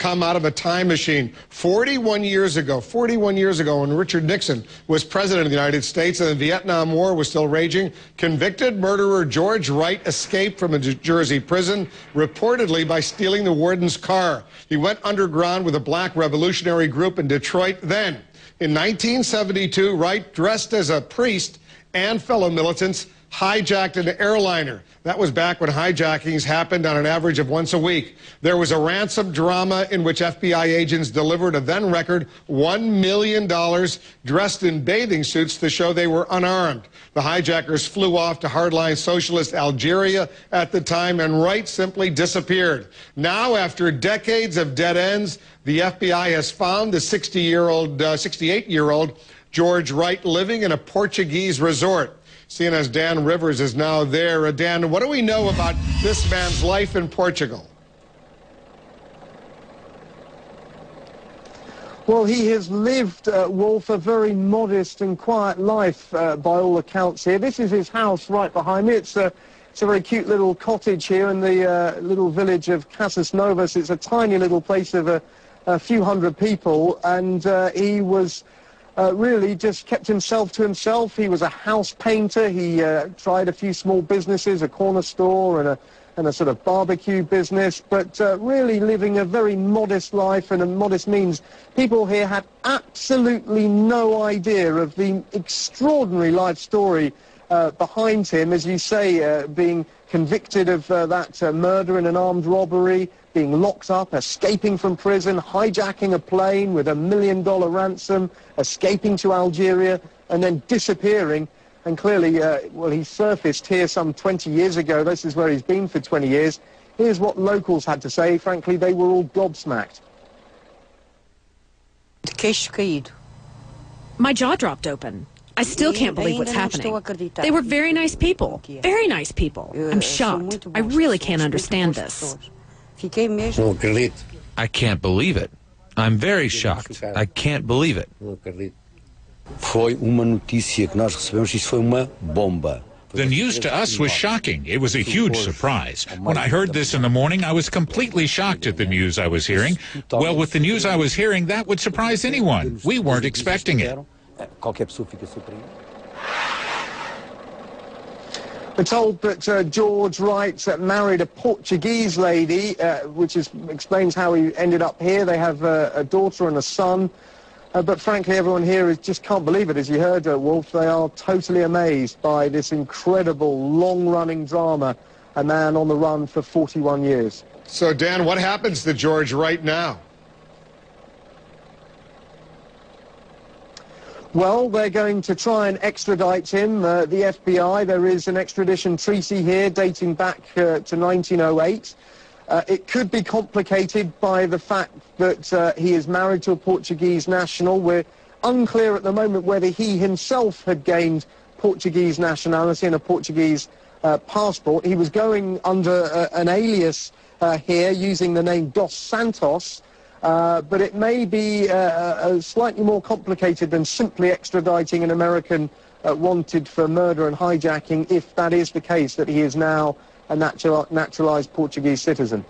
come out of a time machine. 41 years ago, when Richard Nixon was president of the United States and the Vietnam War was still raging, convicted murderer George Wright escaped from a New Jersey prison, reportedly by stealing the warden's car. He went underground with a black revolutionary group in Detroit then. In 1972, Wright, dressed as a priest and fellow militants, hijacked an airliner. That was back when hijackings happened on an average of once a week. There was a ransom drama in which FBI agents delivered a then record $1 million dressed in bathing suits to show they were unarmed. The hijackers flew off to hardline socialist Algeria at the time, and Wright simply disappeared. Now, after decades of dead ends, the FBI has found the 68-year-old George Wright living in a Portuguese resort. CNN's Dan Rivers is now there. Dan, what do we know about this man's life in Portugal? Well, he has lived, Wolf, a very modest and quiet life by all accounts here. This is his house right behind me. It's a very cute little cottage here in the little village of Casas Novas. It's a tiny little place of a few hundred people, and he was really just kept himself to himself. He was a house painter. He tried a few small businesses, a corner store and a sort of barbecue business, but really living a very modest life, and a modest means. People here had absolutely no idea of the extraordinary life story behind him, as you say, being convicted of that murder and an armed robbery, being locked up, escaping from prison, hijacking a plane with $1 million ransom, escaping to Algeria, and then disappearing. And clearly, well, he surfaced here some 20 years ago. This is where he's been for 20 years. Here's what locals had to say. Frankly, they were all gobsmacked. My jaw dropped open. I still can't believe what's happening. They were very nice people. Very nice people. I'm shocked. I really can't understand this. I can't believe it. I'm very shocked. I can't believe it. The news to us was shocking. It was a huge surprise. When I heard this in the morning, I was completely shocked at the news I was hearing. Well, with the news I was hearing, that would surprise anyone. We weren't expecting it. We're told that George Wright married a Portuguese lady, which explains how he ended up here. They have a daughter and a son. But frankly, everyone here just can't believe it. As you heard, Wolf, they are totally amazed by this incredible, long-running drama, a man on the run for 41 years. So, Dan, what happens to George Wright now? Well, they're going to try and extradite him. The FBI, there is an extradition treaty here dating back to 1908. It could be complicated by the fact that he is married to a Portuguese national. We're unclear at the moment whether he himself had gained Portuguese nationality and a Portuguese passport. He was going under an alias here using the name Dos Santos. But it may be slightly more complicated than simply extraditing an American wanted for murder and hijacking, if that is the case, that he is now a naturalized Portuguese citizen.